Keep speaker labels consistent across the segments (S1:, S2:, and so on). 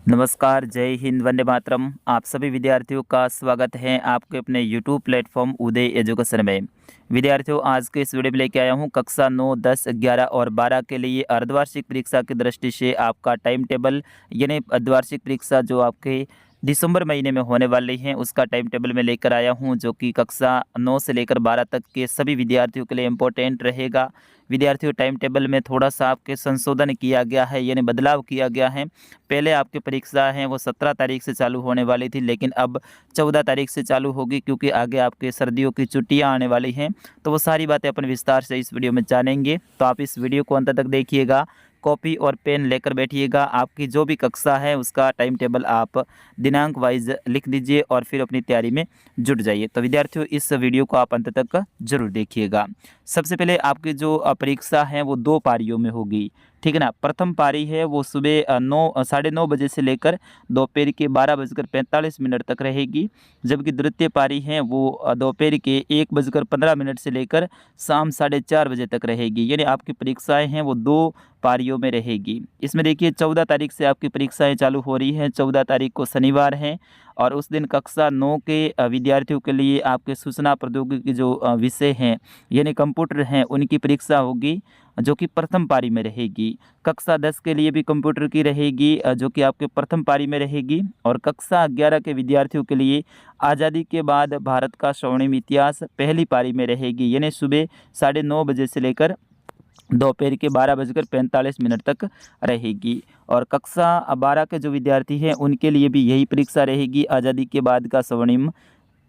S1: नमस्कार, जय हिंद, वंदे मातरम। आप सभी विद्यार्थियों का स्वागत है आपके अपने यूट्यूब प्लेटफॉर्म उदय एजुकेशन में। विद्यार्थियों, आज के इस वीडियो में लेके आया हूँ कक्षा 9, 10, 11 और 12 के लिए अर्धवार्षिक परीक्षा की दृष्टि से आपका टाइम टेबल, यानी अर्धवार्षिक परीक्षा जो आपके दिसंबर महीने में होने वाली हैं उसका टाइम टेबल में लेकर आया हूं, जो कि कक्षा 9 से लेकर 12 तक के सभी विद्यार्थियों के लिए इम्पोर्टेंट रहेगा। विद्यार्थियों, टाइम टेबल में थोड़ा सा आपके संशोधन किया गया है, यानी बदलाव किया गया है। पहले आपकी परीक्षा है वो 17 तारीख से चालू होने वाली थी, लेकिन अब 14 तारीख से चालू होगी, क्योंकि आगे आपके सर्दियों की छुट्टियां आने वाली हैं। तो वो सारी बातें अपन विस्तार से इस वीडियो में जानेंगे, तो आप इस वीडियो को अंत तक देखिएगा। कॉपी और पेन लेकर बैठिएगा। आपकी जो भी कक्षा है उसका टाइम टेबल आप दिनांक वाइज लिख दीजिए और फिर अपनी तैयारी में जुट जाइए। तो विद्यार्थियों, इस वीडियो को आप अंत तक जरूर देखिएगा। सबसे पहले आपकी जो परीक्षा है वो 2 पारियों में होगी, ठीक है ना। प्रथम पारी है वो सुबह 9 साढ़े 9 बजे से लेकर दोपहर के 12:45 तक रहेगी, जबकि द्वितीय पारी है वो दोपहर के 1:15 से लेकर शाम 4:30 बजे तक रहेगी। यानी आपकी परीक्षाएं हैं वो 2 पारियों में रहेगी। इसमें देखिए 14 तारीख से आपकी परीक्षाएं चालू हो रही हैं। 14 तारीख को शनिवार है और उस दिन कक्षा 9 के विद्यार्थियों के लिए आपके सूचना प्रौद्योगिकी के जो विषय हैं, यानी कंप्यूटर हैं, उनकी परीक्षा होगी, जो कि प्रथम पारी में रहेगी। कक्षा 10 के लिए भी कंप्यूटर की रहेगी, जो कि आपके प्रथम पारी में रहेगी। और कक्षा 11 के विद्यार्थियों के लिए आज़ादी के बाद भारत का स्वर्णिम इतिहास पहली पारी में रहेगी, यानी सुबह 9:30 बजे से लेकर दोपहर के 12:45 तक रहेगी। और कक्षा 12 के जो विद्यार्थी हैं उनके लिए भी यही परीक्षा रहेगी, आज़ादी के बाद का स्वर्णिम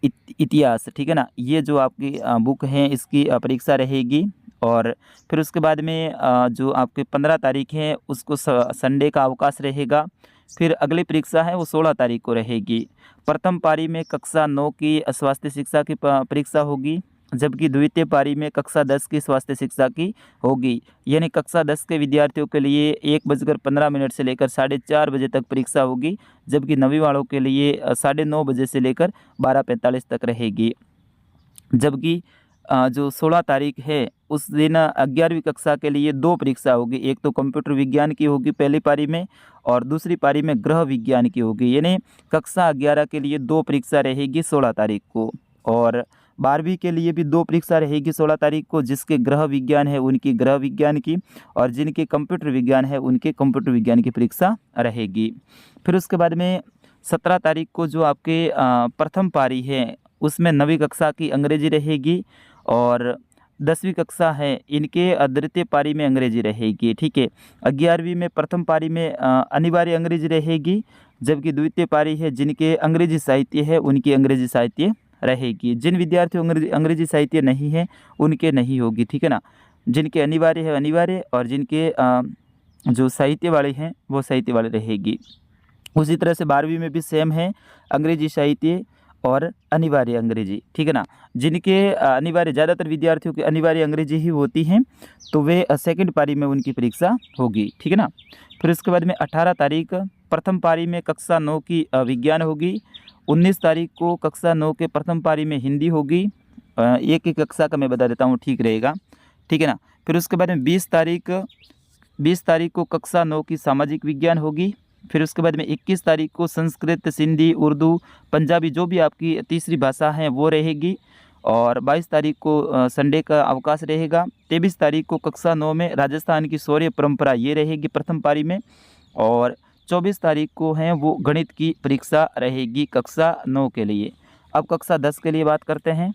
S1: इतिहास, ठीक है ना। ये जो आपकी बुक है इसकी परीक्षा रहेगी। और फिर उसके बाद में जो आपके 15 तारीख है उसको संडे का अवकाश रहेगा। फिर अगली परीक्षा है वो 16 तारीख को रहेगी। प्रथम पारी में कक्षा 9 की स्वास्थ्य शिक्षा की परीक्षा होगी, जबकि द्वितीय पारी में कक्षा 10 की स्वास्थ्य शिक्षा की होगी। यानी कक्षा 10 के विद्यार्थियों के लिए 1:15 से लेकर 4:30 बजे तक परीक्षा होगी, जबकि नवीं वालों के लिए 9:30 बजे से लेकर 12:45 तक रहेगी। जबकि जो 16 तारीख है उस दिन 11वीं कक्षा के लिए 2 परीक्षा होगी। एक तो कंप्यूटर विज्ञान की होगी पहली पारी में, और दूसरी पारी में गृह विज्ञान की होगी। यानी कक्षा 11 के लिए 2 परीक्षा रहेगी 16 तारीख को, और 12वीं के लिए भी 2 परीक्षा रहेगी 16 तारीख को। जिसके गृह विज्ञान है उनकी गृह विज्ञान की, और जिनके कंप्यूटर विज्ञान है उनके कंप्यूटर विज्ञान की परीक्षा रहेगी। फिर उसके बाद में 17 तारीख को जो आपके प्रथम पारी है उसमें 9वीं कक्षा की अंग्रेजी रहेगी, और 10वीं कक्षा है इनके द्वितीय पारी में अंग्रेजी रहेगी, ठीक है। 11वीं में प्रथम पारी में अनिवार्य अंग्रेजी रहेगी, जबकि द्वितीय पारी है जिनके अंग्रेजी साहित्य है उनकी अंग्रेजी साहित्य रहेगी। जिन विद्यार्थियों अंग्रेजी साहित्य नहीं है उनके नहीं होगी, ठीक है ना। जिनके अनिवार्य है अनिवार्य, और जिनके जो साहित्य वाले हैं वो साहित्य वाले रहेगी। उसी तरह से 12वीं में भी सेम है, अंग्रेजी साहित्य और अनिवार्य अंग्रेजी, ठीक है ना। जिनके अनिवार्य, ज़्यादातर विद्यार्थियों की अनिवार्य अंग्रेजी ही होती हैं, तो वे सेकंड पारी में उनकी परीक्षा होगी, ठीक है ना। फिर उसके बाद में 18 तारीख प्रथम पारी में कक्षा 9 की विज्ञान होगी। 19 तारीख को कक्षा 9 के प्रथम पारी में हिंदी होगी। एक एक कक्षा का मैं बता देता हूँ, ठीक रहेगा, ठीक है ना। फिर उसके बाद में 20 तारीख को कक्षा 9 की सामाजिक विज्ञान होगी। फिर उसके बाद में 21 तारीख को संस्कृत, सिंधी, उर्दू, पंजाबी, जो भी आपकी तीसरी भाषा है वो रहेगी। और 22 तारीख को संडे का अवकाश रहेगा। 23 तारीख को कक्षा 9 में राजस्थान की शौर्य परंपरा ये रहेगी प्रथम पारी में। और 24 तारीख को है वो गणित की परीक्षा रहेगी कक्षा 9 के लिए। अब कक्षा 10 के लिए बात करते हैं।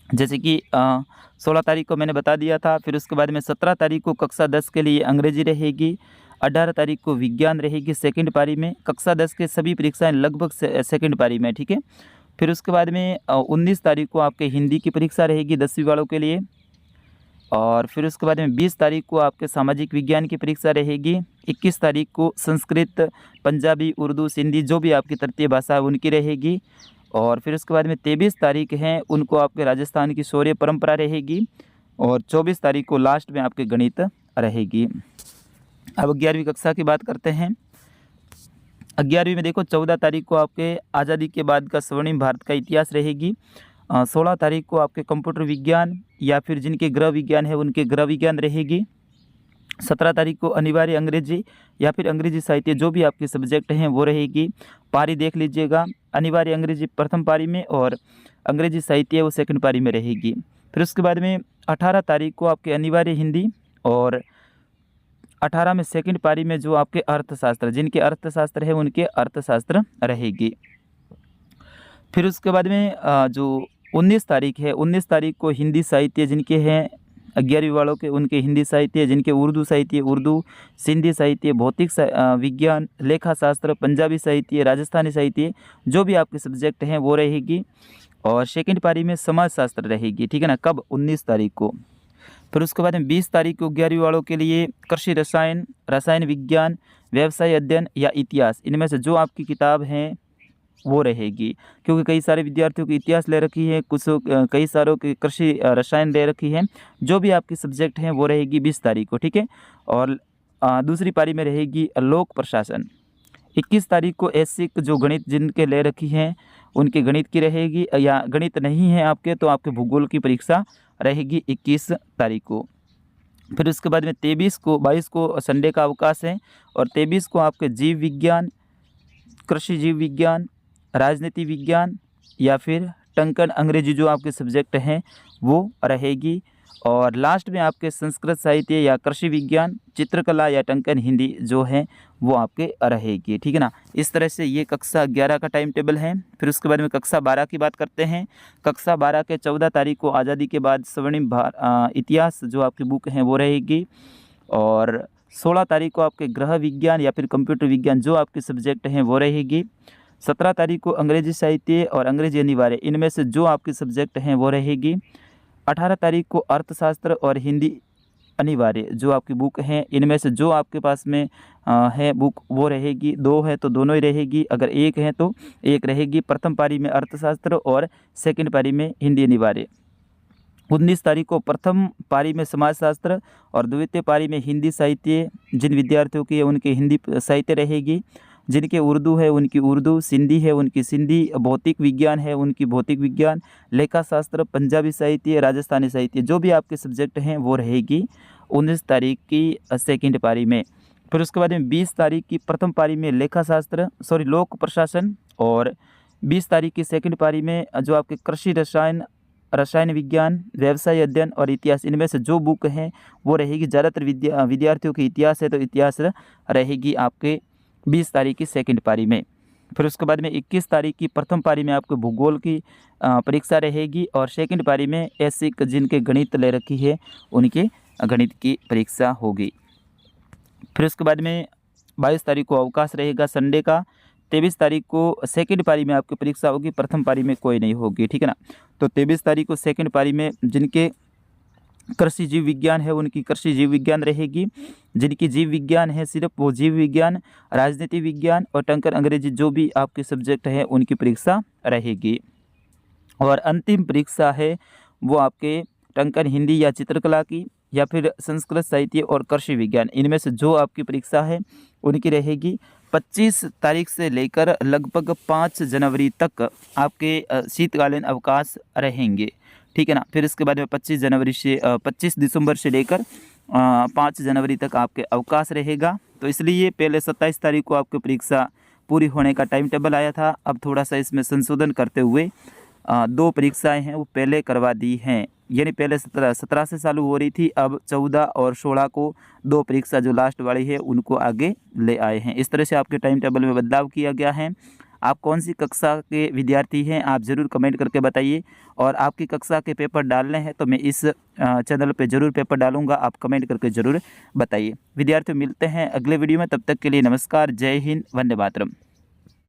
S1: जैसे कि 16 तारीख को मैंने बता दिया था। फिर उसके बाद में 17 तारीख को कक्षा 10 के लिए अंग्रेजी रहेगी। 18 तारीख को विज्ञान रहेगी सेकंड पारी में। कक्षा 10 के सभी परीक्षाएं लगभग सेकंड पारी में, ठीक है। फिर उसके बाद में 19 तारीख को आपके हिंदी की परीक्षा रहेगी 10वीं वालों के लिए। और फिर उसके बाद में 20 तारीख को आपके सामाजिक विज्ञान की परीक्षा रहेगी। 21 तारीख को संस्कृत, पंजाबी, उर्दू, सिंधी, जो भी आपकी तृतीय भाषा है उनकी रहेगी। और फिर उसके बाद में 23 तारीख हैं उनको आपके राजस्थान की शौर्य परंपरा रहेगी। और 24 तारीख को लास्ट में आपके गणित रहेगी। अब 11वीं कक्षा की बात करते हैं। 11वीं में देखो 14 तारीख को आपके आज़ादी के बाद का स्वर्णिम भारत का इतिहास रहेगी। 16 तारीख को आपके कंप्यूटर विज्ञान, या फिर जिनके गृह विज्ञान है उनके गृह विज्ञान रहेगी। 17 तारीख को अनिवार्य अंग्रेजी या फिर अंग्रेजी साहित्य जो भी आपके सब्जेक्ट हैं वो रहेगी। पारी देख लीजिएगा, अनिवार्य अंग्रेजी प्रथम पारी में और अंग्रेजी साहित्य वो सेकंड पारी में रहेगी। फिर उसके बाद में 18 तारीख को आपके अनिवार्य हिंदी और 18 में सेकंड पारी में जो आपके अर्थशास्त्र, जिनके अर्थशास्त्र है उनके अर्थशास्त्र रहेगी। फिर उसके बाद में जो 19 तारीख है, 19 तारीख को हिंदी साहित्य जिनके हैं 11वीं वालों के उनके हिंदी साहित्य, जिनके उर्दू साहित्य उर्दू, सिंधी साहित्य, भौतिक विज्ञान, लेखा शास्त्र, पंजाबी साहित्य, राजस्थानी साहित्य जो भी आपके सब्जेक्ट हैं वो रहेगी। और सेकंड पारी में समाज शास्त्र रहेगी, ठीक है ना, कब 19 तारीख को। फिर उसके बाद में 20 तारीख को 11वीं वालों के लिए कृषि रसायन, रसायन विज्ञान, व्यवसाय अध्ययन या इतिहास, इनमें से जो आपकी किताब हैं वो रहेगी। क्योंकि कई सारे विद्यार्थियों की इतिहास ले रखी है, कुछ कई सारों की कृषि रसायन ले रखी है, जो भी आपकी सब्जेक्ट हैं वो रहेगी 20 तारीख को, ठीक है। और दूसरी पारी में रहेगी लोक प्रशासन। 21 तारीख को ऐच्छिक जो गणित जिनके ले रखी हैं उनके गणित की रहेगी, या गणित नहीं है आपके तो आपके भूगोल की परीक्षा रहेगी 21 तारीख को। फिर उसके बाद में 22 को संडे का अवकाश है और 23 को आपके जीव विज्ञान, कृषि जीव विज्ञान, राजनीति विज्ञान या फिर टंकन अंग्रेजी जो आपके सब्जेक्ट हैं वो रहेगी। और लास्ट में आपके संस्कृत साहित्य या कृषि विज्ञान, चित्रकला या टंकन हिंदी जो है वो आपके रहेगी, ठीक है ना। इस तरह से ये कक्षा 11 का टाइम टेबल है। फिर उसके बाद में कक्षा 12 की बात करते हैं। कक्षा 12 के 14 तारीख को आज़ादी के बाद स्वर्णिम इतिहास जो आपकी बुक हैं वो रहेगी। और 16 तारीख को आपके गृह विज्ञान या फिर कंप्यूटर विज्ञान जो आपके सब्जेक्ट हैं वो रहेगी। 17 तारीख को अंग्रेजी साहित्य और अंग्रेजी अनिवार्य, इनमें से जो आपके सब्जेक्ट हैं वो रहेगी। 18 तारीख को अर्थशास्त्र और हिंदी अनिवार्य जो आपकी बुक हैं, इनमें से जो आपके पास में है बुक वो रहेगी। 2 है तो दोनों ही रहेगी, अगर 1 है तो 1 रहेगी। प्रथम पारी में अर्थशास्त्र और सेकंड पारी में हिंदी अनिवार्य। 19 तारीख को प्रथम पारी में समाजशास्त्र और द्वितीय पारी में हिंदी साहित्य, जिन विद्यार्थियों की है उनकी हिंदी साहित्य रहेगी, जिनके उर्दू है उनकी उर्दू, सिंधी है उनकी सिंधी, भौतिक विज्ञान है उनकी भौतिक विज्ञान, लेखा शास्त्र, पंजाबी साहित्य, राजस्थानी साहित्य जो भी आपके सब्जेक्ट हैं वो रहेगी 19 तारीख की सेकंड पारी में। फिर उसके बाद में 20 तारीख की प्रथम पारी में लोक प्रशासन और 20 तारीख की सेकंड पारी में जो आपके कृषि रसायन, रसायन विज्ञान, व्यवसाय अध्ययन और इतिहास, इनमें से जो बुक हैं वो रहेगी। ज़्यादातर विद्यार्थियों की इतिहास है तो इतिहास रहेगी आपके 20 तारीख की सेकंड पारी में। फिर उसके बाद में 21 तारीख की प्रथम पारी में आपको भूगोल की परीक्षा रहेगी और सेकंड पारी में ऐच्छिक जिनके गणित ले रखी है उनके गणित की परीक्षा होगी। फिर उसके बाद में 22 तारीख को अवकाश रहेगा संडे का। 23 तारीख को सेकंड पारी में आपकी परीक्षा होगी, प्रथम पारी में कोई नहीं होगी, ठीक है ना। तो 23 तारीख को सेकंड पारी में जिनके कृषि जीव विज्ञान है उनकी कृषि जीव विज्ञान रहेगी, जिनकी जीव विज्ञान है सिर्फ वो जीव विज्ञान, राजनीति विज्ञान और टंकन अंग्रेजी जो भी आपके सब्जेक्ट हैं उनकी परीक्षा रहेगी। और अंतिम परीक्षा है वो आपके टंकन हिंदी या चित्रकला की या फिर संस्कृत साहित्य और कृषि विज्ञान, इनमें से जो आपकी परीक्षा है उनकी रहेगी। 25 तारीख से लेकर लगभग 5 जनवरी तक आपके शीतकालीन अवकाश रहेंगे, ठीक है ना। फिर इसके बाद में 25 दिसंबर से लेकर 5 जनवरी तक आपके अवकाश रहेगा। तो इसलिए पहले 27 तारीख को आपकी परीक्षा पूरी होने का टाइम टेबल आया था, अब थोड़ा सा इसमें संशोधन करते हुए 2 परीक्षाएं हैं वो पहले करवा दी हैं। यानी पहले 17 से चालू हो रही थी, अब 14 और 16 को 2 परीक्षा जो लास्ट वाली है उनको आगे ले आए हैं। इस तरह से आपके टाइम टेबल में बदलाव किया गया है। आप कौन सी कक्षा के विद्यार्थी हैं आप ज़रूर कमेंट करके बताइए, और आपकी कक्षा के पेपर डालने हैं तो मैं इस चैनल पे ज़रूर पेपर डालूंगा, आप कमेंट करके ज़रूर बताइए। विद्यार्थियों मिलते हैं अगले वीडियो में, तब तक के लिए नमस्कार, जय हिंद, वंदे मातरम।